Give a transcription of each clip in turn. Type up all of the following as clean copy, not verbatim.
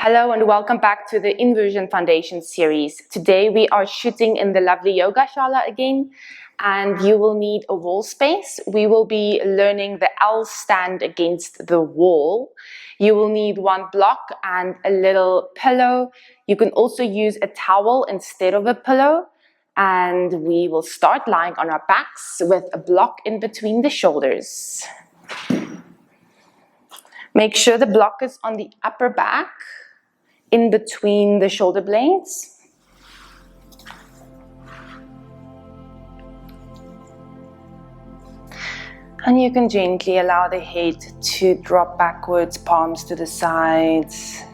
Hello and welcome back to the Inversion Foundation series. Today we are shooting in the lovely Yoga Shala again, and you will need a wall space. We will be learning the L stand against the wall. You will need one block and a little pillow. You can also use a towel instead of a pillow. And we will start lying on our backs with a block in between the shoulders. Make sure the block is on the upper back, in between the shoulder blades. And you can gently allow the head to drop backwards, palms to the sides.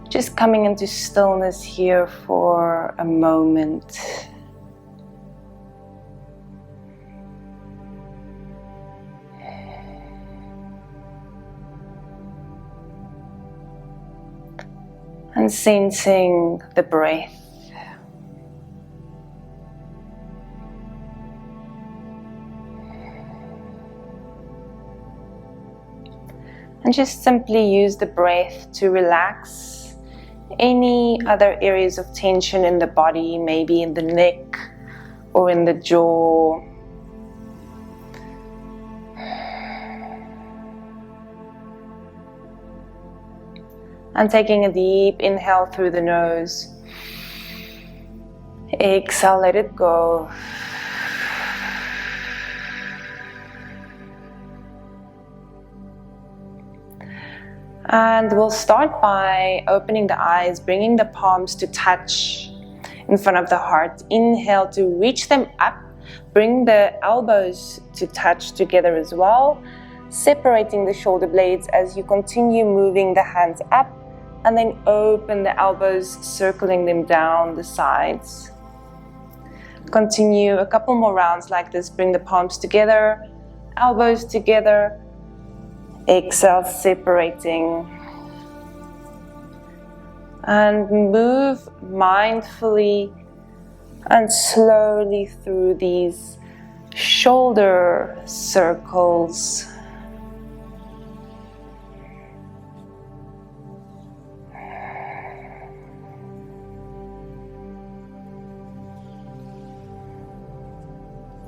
Just coming into stillness here for a moment. And sensing the breath. And just simply use the breath to relax any other areas of tension in the body, maybe in the neck or in the jaw. And taking a deep inhale through the nose. Exhale, let it go. And we'll start by opening the eyes, bringing the palms to touch in front of the heart. Inhale to reach them up. Bring the elbows to touch together as well. Separating the shoulder blades as you continue moving the hands up. And then open the elbows, circling them down the sides. Continue a couple more rounds like this. Bring the palms together, elbows together. Exhale, separating. And move mindfully and slowly through these shoulder circles.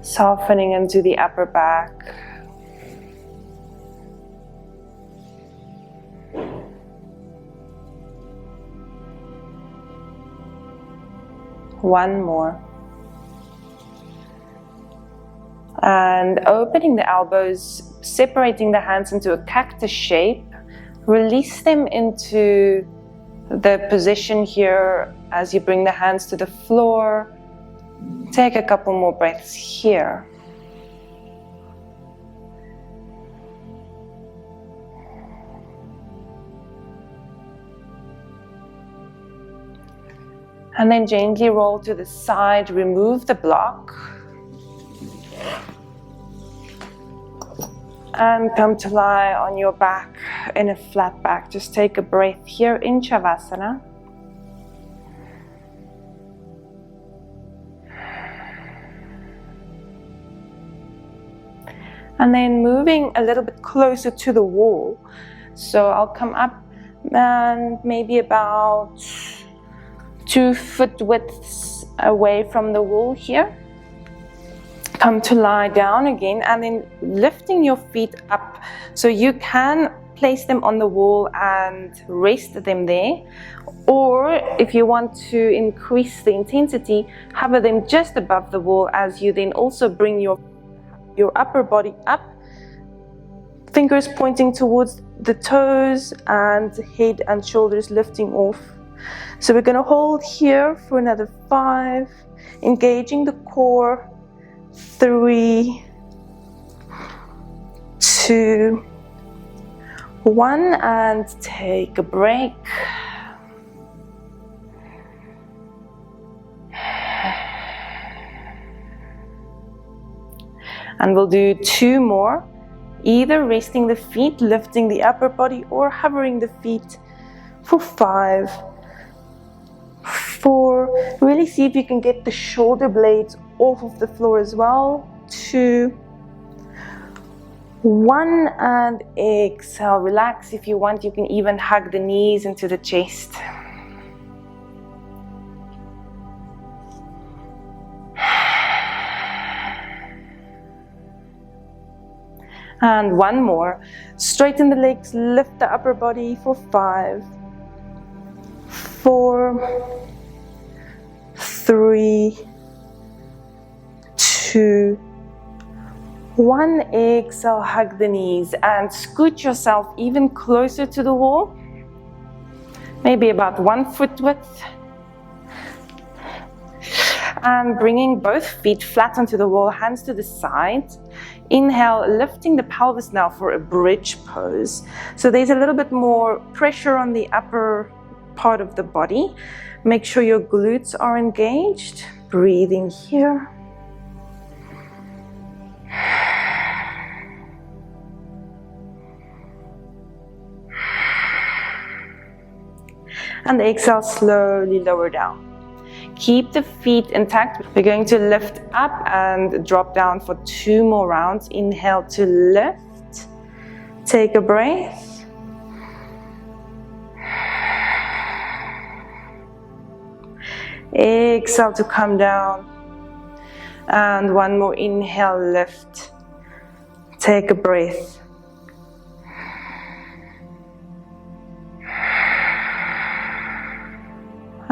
Softening into the upper back. One more. And opening the elbows, separating the hands into a cactus shape. Release them into the position here as you bring the hands to the floor. Take a couple more breaths here. And then gently roll to the side, remove the block. And come to lie on your back in a flat back. Just take a breath here in Shavasana. And then moving a little bit closer to the wall. So I'll come up and maybe about 2 foot widths away from the wall here. Come to lie down again and then lifting your feet up. So you can place them on the wall and rest them there. Or if you want to increase the intensity, hover them just above the wall as you then also bring your upper body up, fingers pointing towards the toes and head and shoulders lifting off. So we're going to hold here for another 5, engaging the core. 3, 2, 1, and take a break. And we'll do 2 more, either resting the feet, lifting the upper body, or hovering the feet for 5, 4. Really see if you can get the shoulder blades off of the floor as well. 2, 1 and exhale. Relax. If you want, you can even hug the knees into the chest. And 1 more. Straighten the legs, lift the upper body for 5, 4, 3, 2, 1. Exhale, hug the knees and scoot yourself even closer to the wall. Maybe about 1 foot width. And bringing both feet flat onto the wall, hands to the side. Inhale, lifting the pelvis now for a bridge pose. So there's a little bit more pressure on the upper part of the body. Make sure your glutes are engaged. Breathing here. And exhale, slowly lower down. Keep the feet intact. We're going to lift up and drop down for 2 more rounds. Inhale to lift. Take a breath. Exhale to come down. And 1 more inhale, lift. Take a breath.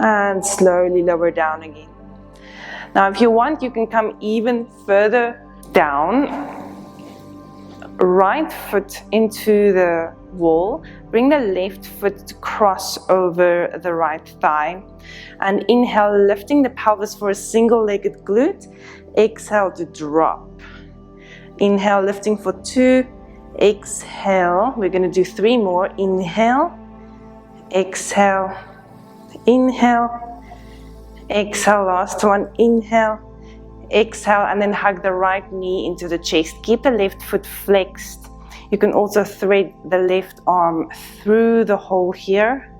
And slowly lower down again. Now if you want, you can come even further down. Right foot into the wall. Bring the left foot to cross over the right thigh. And inhale, lifting the pelvis for a single-legged glute. Exhale to drop. Inhale, lifting for 2. Exhale. We're going to do 3 more. Inhale. Exhale. Inhale, exhale, last one, inhale, exhale, and then hug the right knee into the chest. Keep the left foot flexed. You can also thread the left arm through the hole here,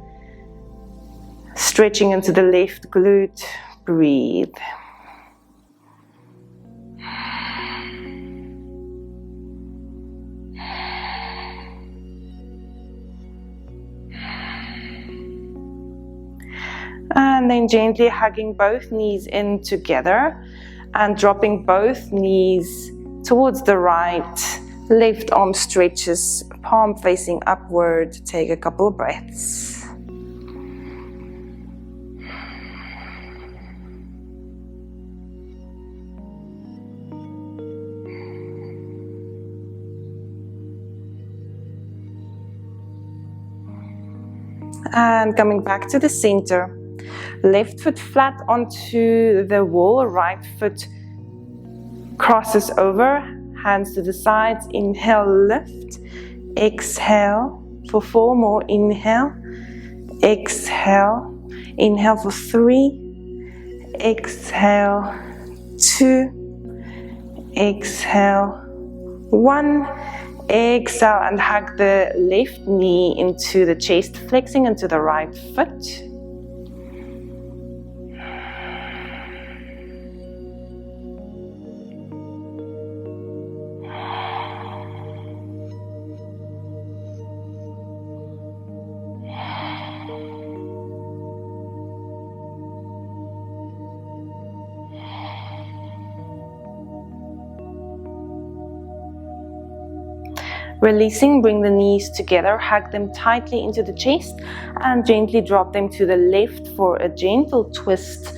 stretching into the left glute. Breathe. And then gently hugging both knees in together and dropping both knees towards the right. Left arm stretches, palm facing upward. Take a couple of breaths. And coming back to the center. Left foot flat onto the wall, right foot crosses over, hands to the sides. Inhale, lift. Exhale for 4 more. Inhale, exhale. Inhale for 3. Exhale, 2. Exhale, 1. Exhale and hug the left knee into the chest, flexing into the right foot. Releasing, bring the knees together, hug them tightly into the chest and gently drop them to the left for a gentle twist,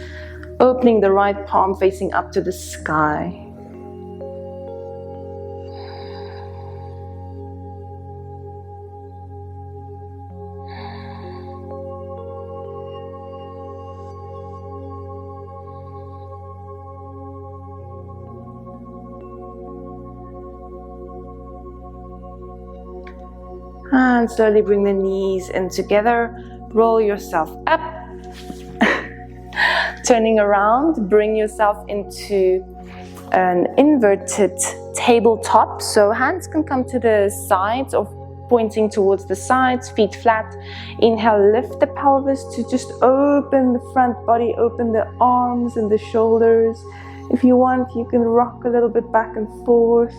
opening the right palm facing up to the sky. And slowly bring the knees in together, roll yourself up, turning around, bring yourself into an inverted tabletop. So hands can come to the sides or pointing towards the sides, feet flat. Inhale, lift the pelvis to just open the front body, open the arms and the shoulders. If you want, you can rock a little bit back and forth.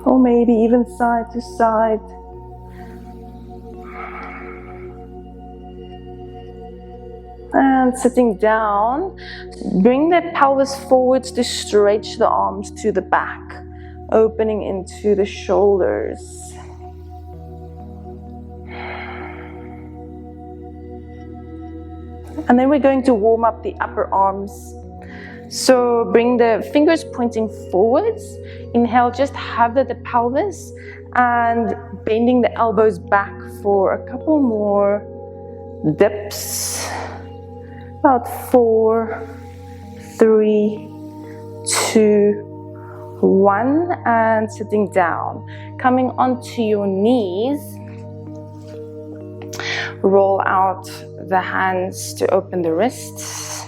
or maybe even side to side. And sitting down, bring the pelvis forwards to stretch the arms to the back, opening into the shoulders. And then we're going to warm up the upper arms. So bring the fingers pointing forwards. Inhale, just hover the pelvis and bending the elbows back for a couple more dips. About 4, 3, 2, 1, and sitting down. Coming onto your knees, roll out the hands to open the wrists.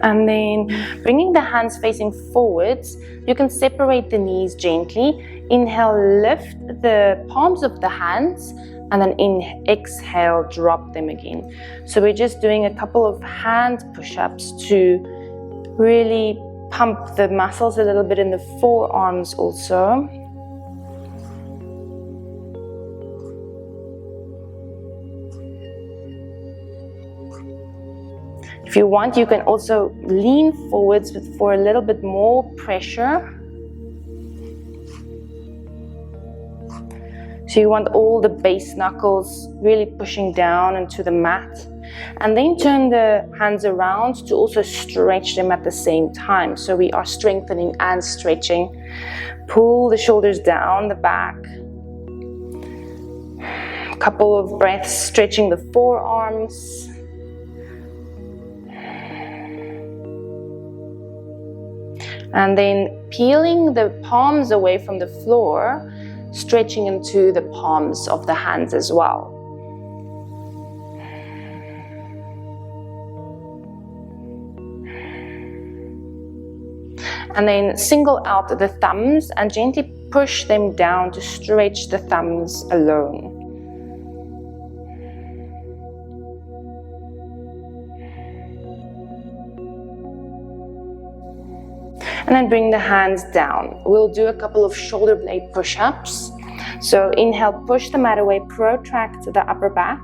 And then bringing the hands facing forwards, you can separate the knees gently. Inhale, lift the palms of the hands, and then exhale, drop them again. So we're just doing a couple of hand push-ups to really pump the muscles a little bit in the forearms also. If you want, you can also lean forwards for a little bit more pressure. So you want all the base knuckles really pushing down into the mat. And then turn the hands around to also stretch them at the same time. So we are strengthening and stretching. Pull the shoulders down the back. A couple of breaths stretching the forearms. And then peeling the palms away from the floor, stretching into the palms of the hands as well. And then single out the thumbs and gently push them down to stretch the thumbs alone. And then bring the hands down. We'll do a couple of shoulder blade push-ups. So inhale, push the mat away, protract the upper back.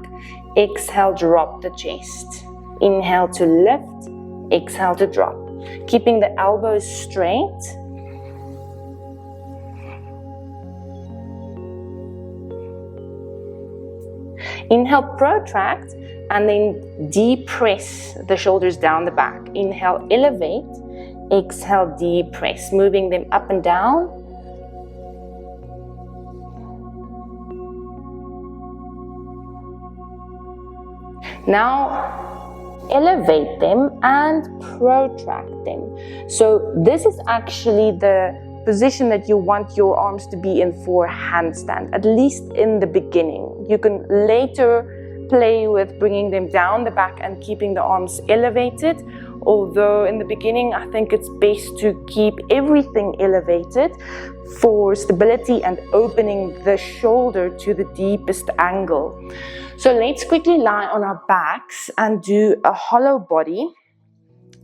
Exhale, drop the chest. Inhale to lift, exhale to drop. Keeping the elbows straight. Inhale, protract, and then depress the shoulders down the back. Inhale, elevate. Exhale, depress, moving them up and down. Now, elevate them and protract them. So this is actually the position that you want your arms to be in for handstand, at least in the beginning. You can later play with bringing them down the back and keeping the arms elevated. Although in the beginning, I think it's best to keep everything elevated for stability and opening the shoulder to the deepest angle. So let's quickly lie on our backs and do a hollow body.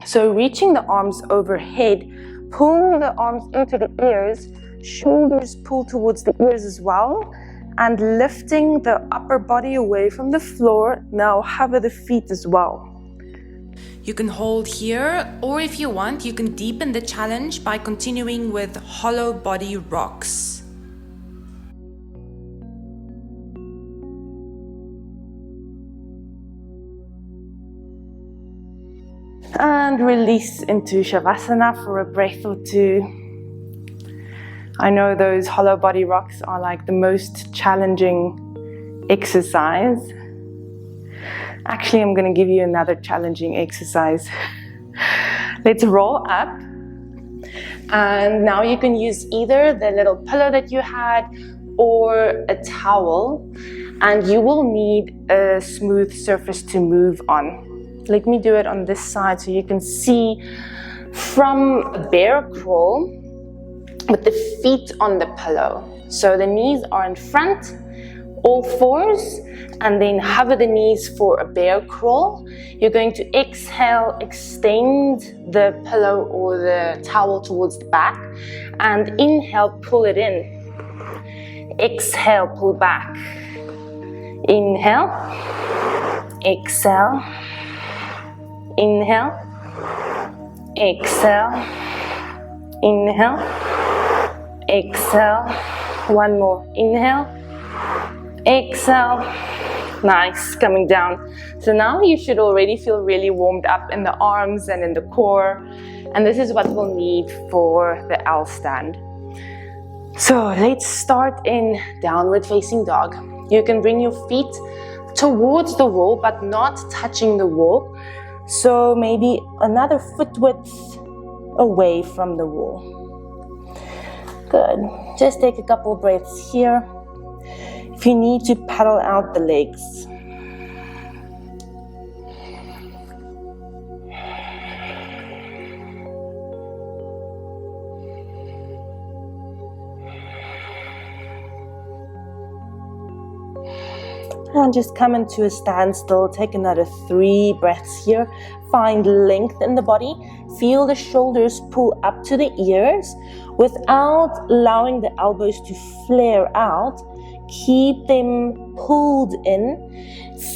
So reaching the arms overhead, pull the arms into the ears, shoulders pull towards the ears as well, and lifting the upper body away from the floor. Now hover the feet as well. You can hold here, or if you want, you can deepen the challenge by continuing with hollow body rocks. And release into Shavasana for a breath or two. I know those hollow body rocks are like the most challenging exercise. Actually, I'm going to give you another challenging exercise. Let's roll up. And now you can use either the little pillow that you had or a towel. And you will need a smooth surface to move on. Let me do it on this side so you can see from a bear crawl with the feet on the pillow. So the knees are in front all fours, and then hover the knees for a bear crawl. You're going to exhale, extend the pillow or the towel towards the back, and inhale, pull it in. Exhale, pull back. Inhale, exhale, inhale, exhale, inhale, exhale. One more, inhale, exhale. Nice, coming down. So now you should already feel really warmed up in the arms and in the core, and this is what we'll need for the L stand. So let's start in downward facing dog. You can bring your feet towards the wall but not touching the wall, so maybe another foot width away from the wall. Good. Just take a couple of breaths here. If you need to, paddle out the legs. And just come into a standstill. Take another 3 breaths here. Find length in the body. Feel the shoulders pull up to the ears without allowing the elbows to flare out. Keep them pulled in.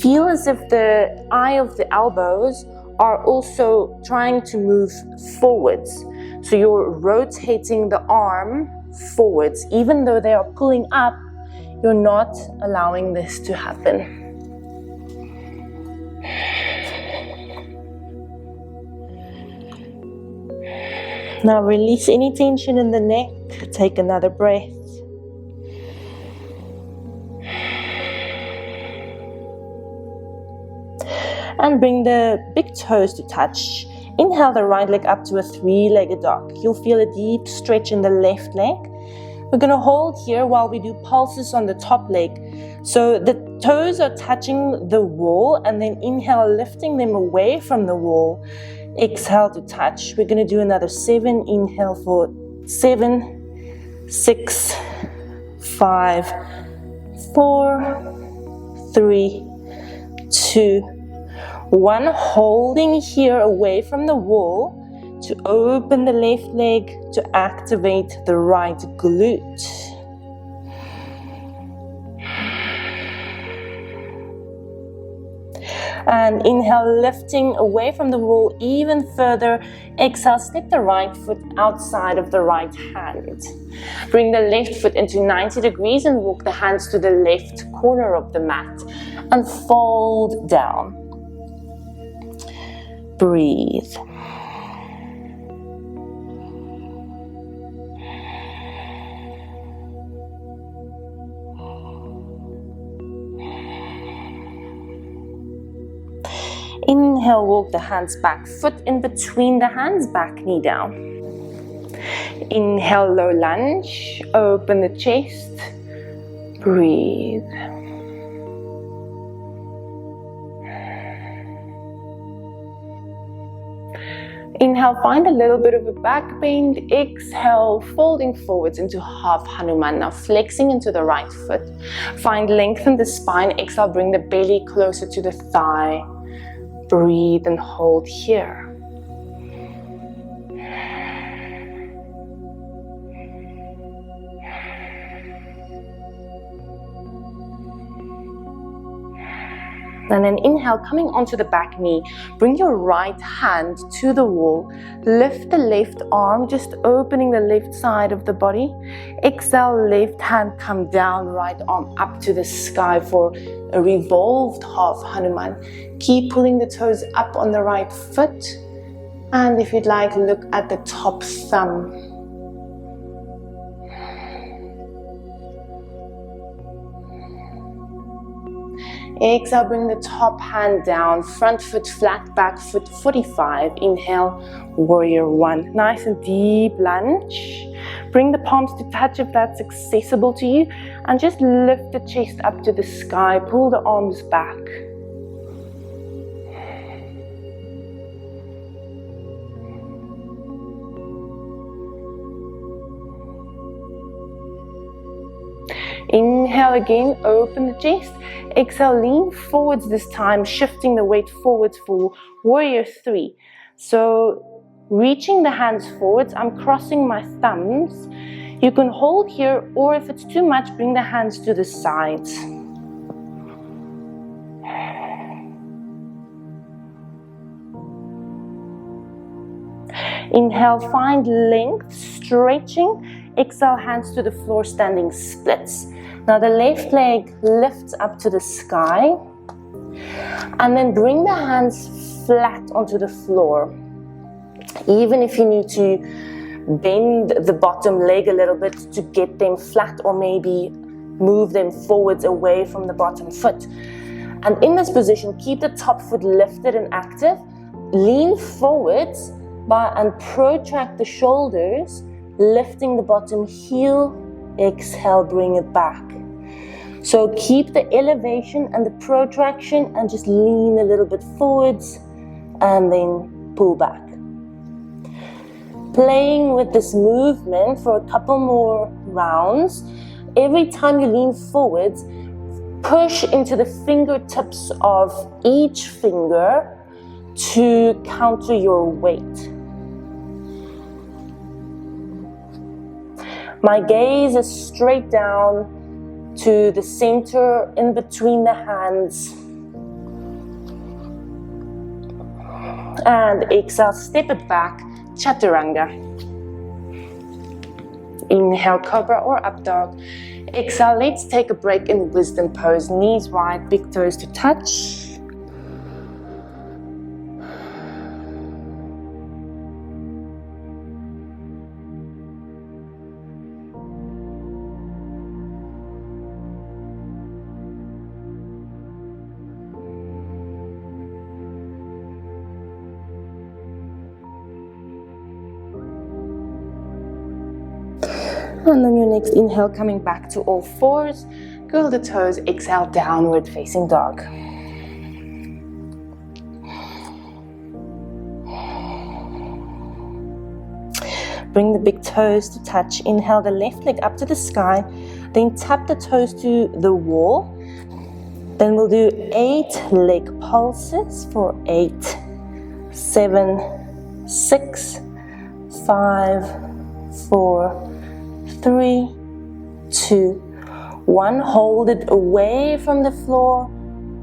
Feel as if the eye of the elbows are also trying to move forwards. So you're rotating the arm forwards. Even though they are pulling up, you're not allowing this to happen. Now release any tension in the neck. Take another breath. And bring the big toes to touch. Inhale the right leg up to a 3-legged dog. You'll feel a deep stretch in the left leg. We're going to hold here while we do pulses on the top leg. So the toes are touching the wall, and then inhale, lifting them away from the wall. Exhale to touch. We're going to do another 7. Inhale for 7, 6, 5, 4, 3, 2, 1. Holding here away from the wall to open the left leg to activate the right glute. And inhale, lifting away from the wall even further. Exhale, step the right foot outside of the right hand. Bring the left foot into 90 degrees and walk the hands to the left corner of the mat and fold down. Breathe. Inhale, walk the hands back, foot in between the hands, back knee down. Inhale, low lunge, open the chest, breathe. Inhale, find a little bit of a back bend. Exhale, folding forwards into half Hanuman. Now flexing into the right foot. Find length in the spine. Exhale, bring the belly closer to the thigh. Breathe and hold here. And then inhale, coming onto the back knee. Bring your right hand to the wall. Lift the left arm, just opening the left side of the body. Exhale, left hand come down, right arm up to the sky for a revolved half Hanuman. Keep pulling the toes up on the right foot. And if you'd like, look at the top thumb. Exhale, bring the top hand down, front foot flat, back foot 45. Inhale, warrior 1. Nice and deep lunge. Bring the palms to touch if that's accessible to you, and just lift the chest up to the sky. Pull the arms back. Inhale again, open the chest. Exhale, lean forwards this time, shifting the weight forwards for warrior 3. So reaching the hands forwards, I'm crossing my thumbs. You can hold here, or if it's too much, bring the hands to the sides. Inhale, find length, stretching. Exhale, hands to the floor, standing splits. Now the left leg lifts up to the sky. And then bring the hands flat onto the floor. Even if you need to bend the bottom leg a little bit to get them flat, or maybe move them forwards away from the bottom foot. And in this position, keep the top foot lifted and active. Lean forwards and protract the shoulders, lifting the bottom heel. Exhale, bring it back. So keep the elevation and the protraction and just lean a little bit forwards and then pull back. Playing with this movement for a couple more rounds. Every time you lean forwards, push into the fingertips of each finger to counter your weight. My gaze is straight down to the center in between the hands. And exhale, step it back, chaturanga. Inhale, cobra or up dog. Exhale, let's take a break in wisdom pose. Knees wide, big toes to touch. And then your next inhale, coming back to all fours. Curl the toes, exhale, downward facing dog. Bring the big toes to touch. Inhale the left leg up to the sky. Then tap the toes to the wall. Then we'll do 8 leg pulses for 8, 7, 6, 5, 4, 3, 2, 1. Hold it away from the floor.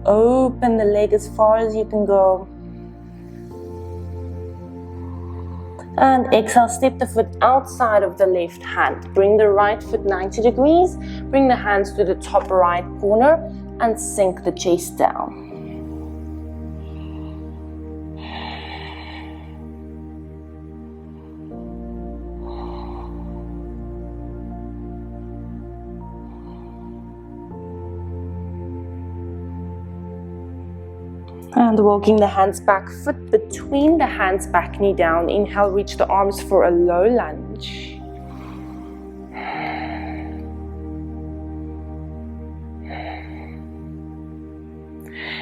Open the leg as far as you can go. And exhale, step the foot outside of the left hand. Bring the right foot 90 degrees. Bring the hands to the top right corner and sink the chest down. And walking the hands back, foot between the hands, back knee down. Inhale, reach the arms for a low lunge.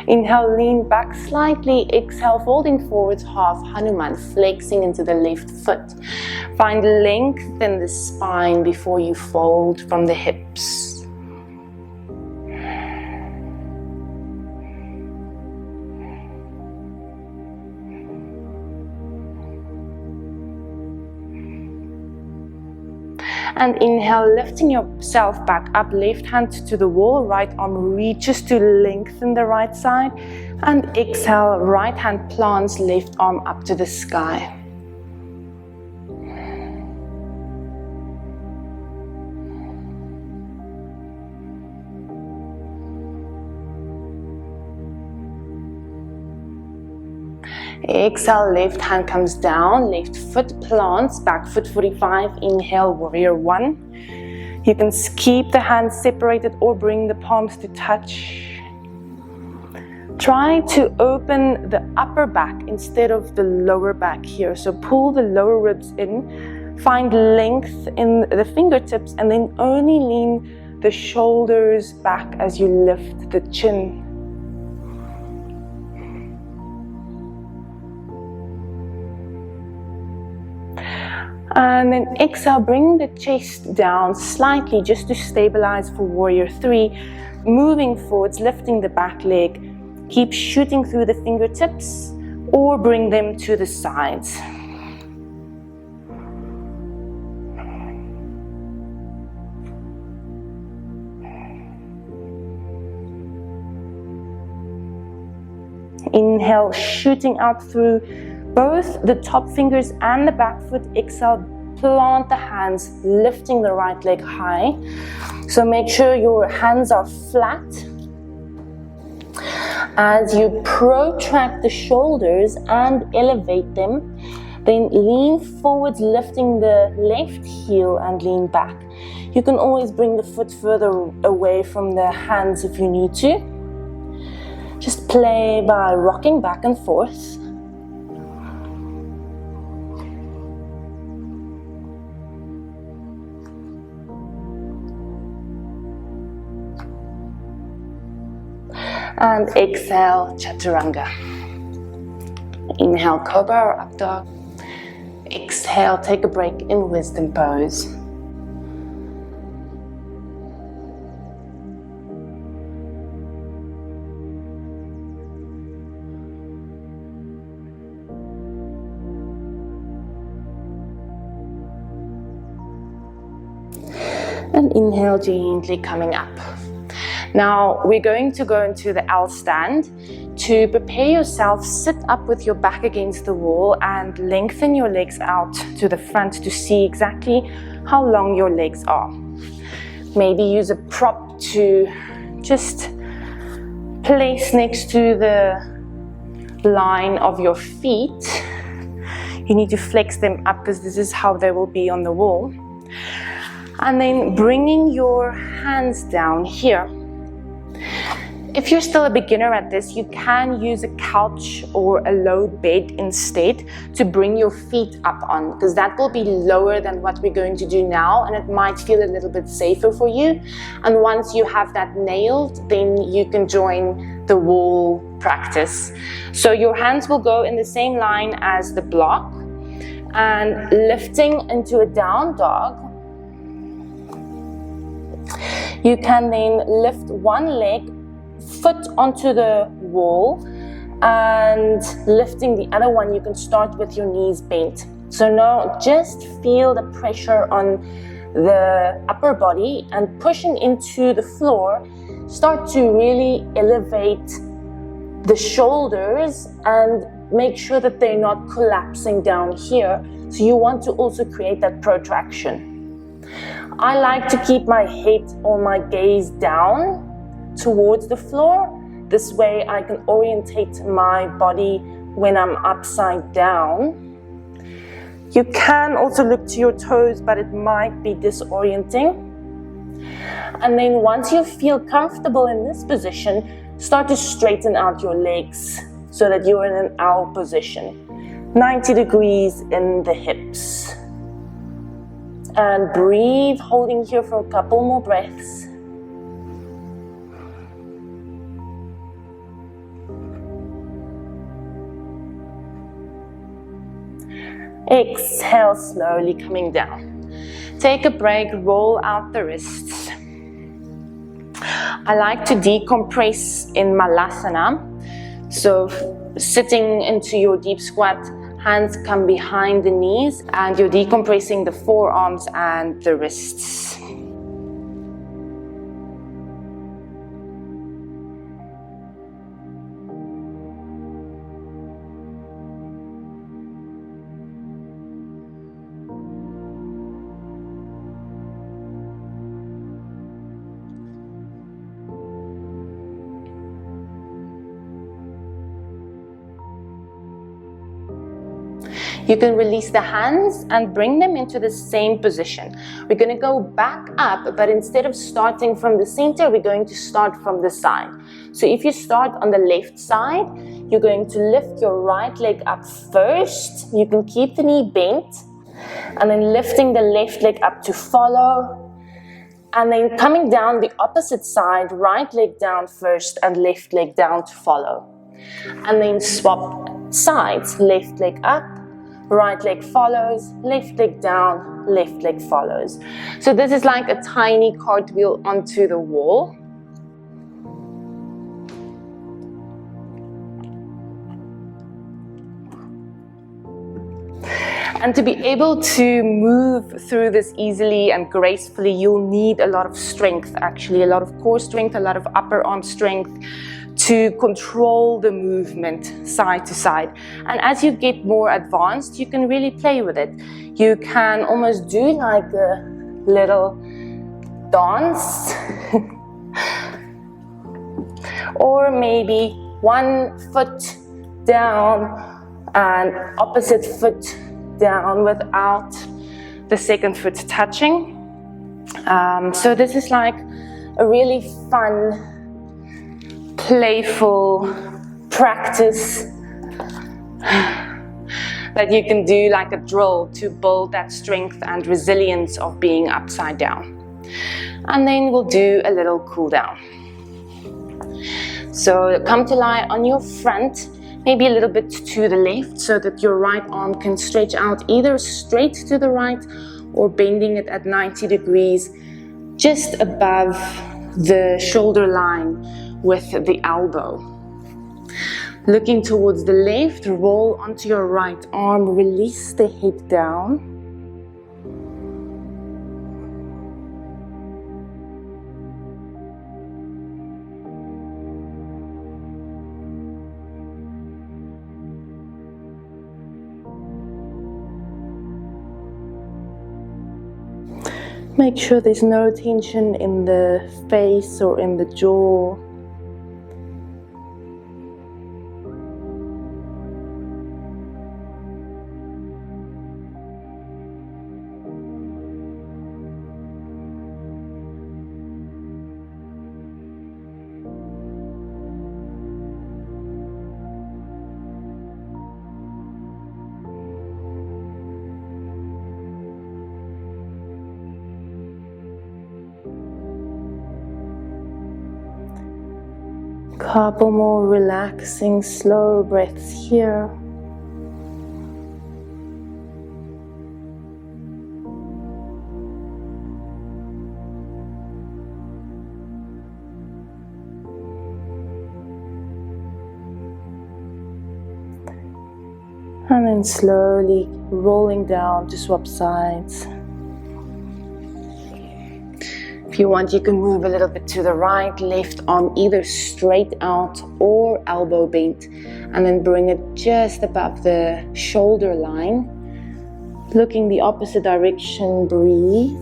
Inhale, lean back slightly. Exhale, folding forwards, half Hanuman, flexing into the left foot. Find length in the spine before you fold from the hips. And inhale, lifting yourself back up, left hand to the wall, right arm reaches to lengthen the right side. And exhale, right hand plants, left arm up to the sky. Exhale, left hand comes down, left foot plants, back foot 45. Inhale, warrior 1. You can keep the hands separated or bring the palms to touch. Try to open the upper back instead of the lower back here. So pull the lower ribs in, find length in the fingertips, and then only lean the shoulders back as you lift the chin. And then exhale, bring the chest down slightly just to stabilize for warrior 3. Moving forwards, lifting the back leg. Keep shooting through the fingertips or bring them to the sides. Inhale, shooting out through both the top fingers and the back foot. Exhale, plant the hands, lifting the right leg high. So make sure your hands are flat. As you protract the shoulders and elevate them, then lean forwards, lifting the left heel and lean back. You can always bring the foot further away from the hands if you need to. Just play by rocking back and forth. And exhale, chaturanga. Inhale, cobra or up dog. Exhale, take a break in wisdom pose. And inhale, gently coming up. Now we're going to go into the L stand. To prepare yourself, sit up with your back against the wall and lengthen your legs out to the front to see exactly how long your legs are. Maybe use a prop to just place next to the line of your feet. You need to flex them up because this is how they will be on the wall. And then bringing your hands down here. If you're still a beginner at this, you can use a couch or a low bed instead to bring your feet up on, because that will be lower than what we're going to do now and it might feel a little bit safer for you. And once you have that nailed, then you can join the wall practice. So your hands will go in the same line as the block and lifting into a down dog. You can then lift one leg, foot onto the wall, and lifting the other one, you can start with your knees bent. So now just feel the pressure on the upper body and pushing into the floor. Start to really elevate the shoulders and make sure that they're not collapsing down here. So you want to also create that protraction. I like to keep my head or my gaze down towards the floor. This way I can orientate my body when I'm upside down. You can also look to your toes, but it might be disorienting. And then once you feel comfortable in this position, start to straighten out your legs so that you're in an L position. 90 degrees in the hips. And breathe, holding here for a couple more breaths. Exhale, slowly coming down. Take a break, roll out the wrists. I like to decompress in Malasana. So sitting into your deep squat, hands come behind the knees and you're decompressing the forearms and the wrists. You can release the hands and bring them into the same position. We're going to go back up, but instead of starting from the center, we're going to start from the side. So if you start on the left side, you're going to lift your right leg up first. You can keep the knee bent, and then lifting the left leg up to follow. And then coming down the opposite side, right leg down first and left leg down to follow. And then swap sides, left leg up, right leg follows, left leg down, left leg follows. So this is like a tiny cartwheel onto the wall. And to be able to move through this easily and gracefully, you'll need a lot of strength, actually, a lot of core strength, a lot of upper arm strength to control the movement side to side. And as you get more advanced, you can really play with it. You can almost do like a little dance. Or maybe one foot down and opposite foot down without the second foot touching. So this is like a really fun, playful practice that you can do like a drill to build that strength and resilience of being upside down. And then we'll do a little cool down. So come to lie on your front, maybe a little bit to the left so that your right arm can stretch out either straight to the right or bending it at 90 degrees just above the shoulder line with the elbow. Looking towards the left, roll onto your right arm, release the head down. Make sure there's no tension in the face or in the jaw. Couple more relaxing, slow breaths here. And then slowly rolling down to swap sides. If you want, you can move a little bit to the right, left arm either straight out or elbow bent, and then bring it just above the shoulder line. Looking the opposite direction, breathe.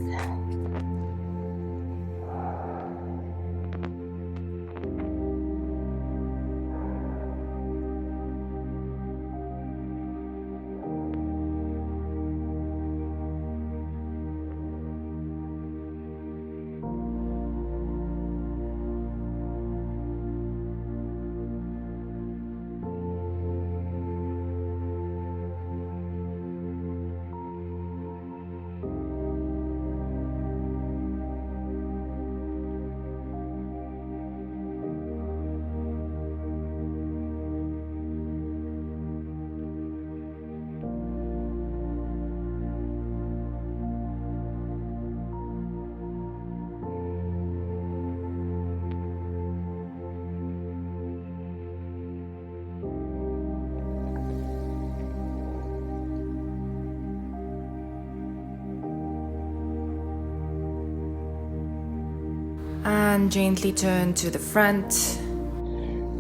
And gently turn to the front.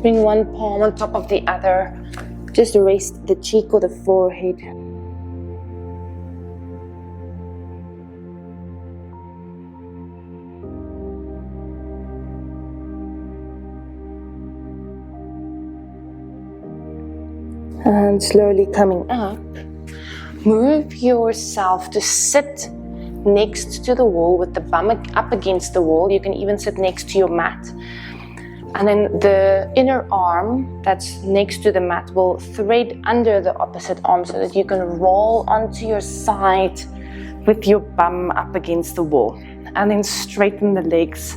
Bring one palm on top of the other. Just rest the cheek or the forehead. And slowly coming up, move yourself to sit next to the wall with the bum up against the wall. You can even sit next to your mat. And then the inner arm that's next to the mat will thread under the opposite arm so that you can roll onto your side with your bum up against the wall. And then straighten the legs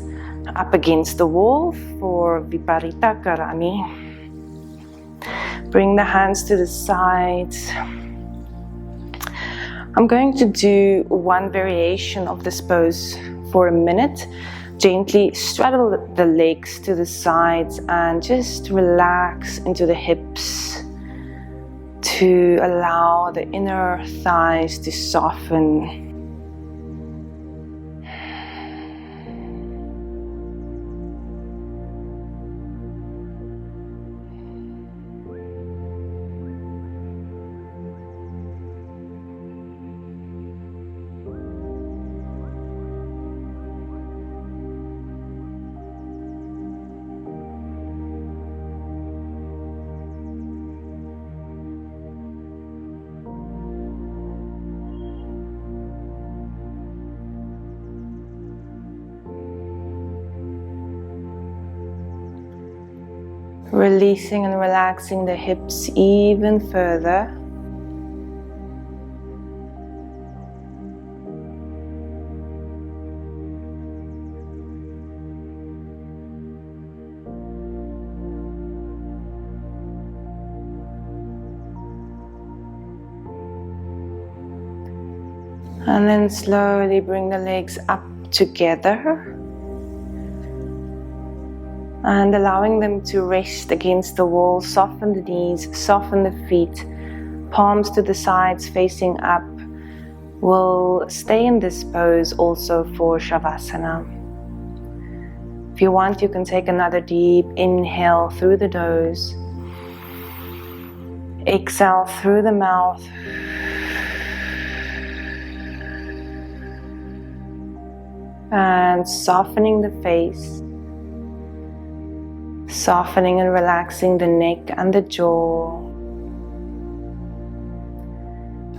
up against the wall for Viparita Karani. Bring the hands to the sides. I'm going to do one variation of this pose for a minute. Gently straddle the legs to the sides and just relax into the hips to allow the inner thighs to soften. Releasing and relaxing the hips even further. And then slowly bring the legs up together. And allowing them to rest against the wall, soften the knees, soften the feet, palms to the sides facing up. We'll stay in this pose also for Shavasana. If you want, you can take another deep inhale through the nose. Exhale through the mouth. And softening the face. Softening and relaxing the neck and the jaw.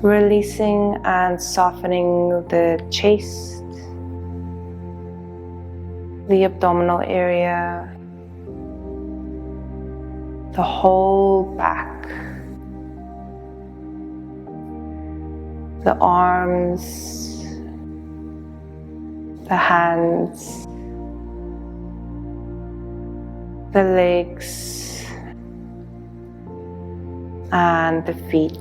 Releasing and softening the chest, the abdominal area, the whole back, the arms, the hands, the legs, and the feet.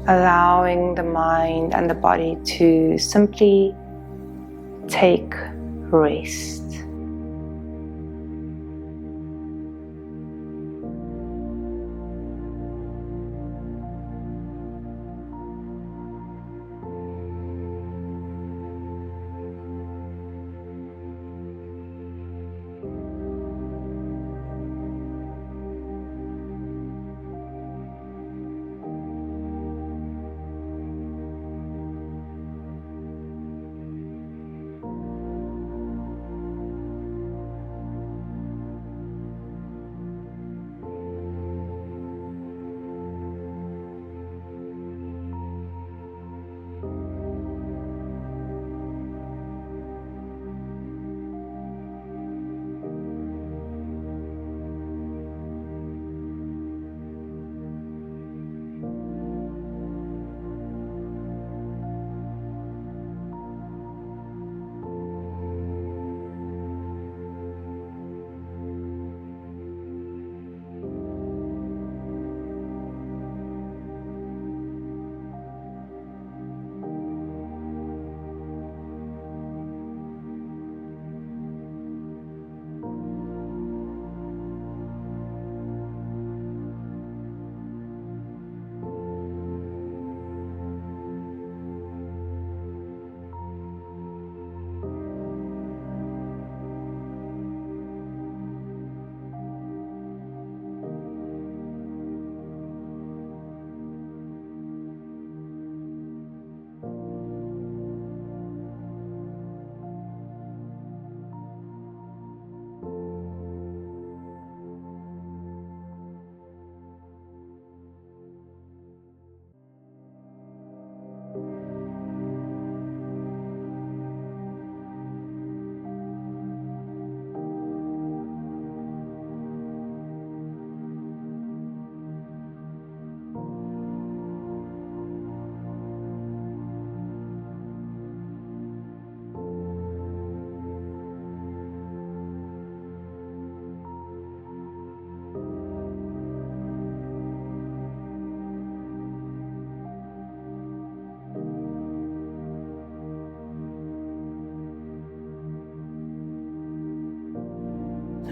Allowing the mind and the body to simply take rest.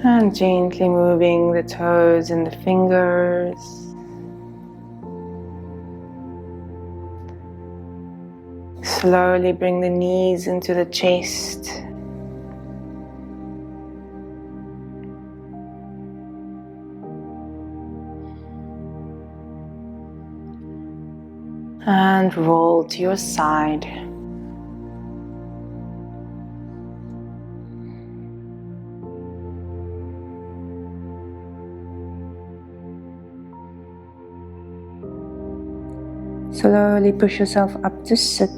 And gently moving the toes and the fingers. Slowly bring the knees into the chest. And roll to your side. Slowly push yourself up to sit.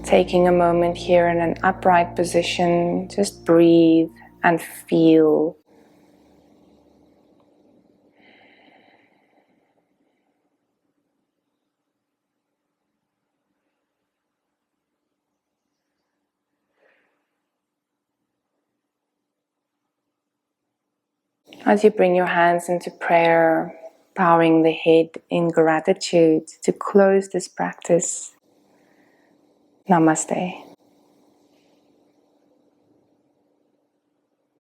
Taking a moment here in an upright position, just breathe and feel. As you bring your hands into prayer, bowing the head in gratitude to close this practice. Namaste.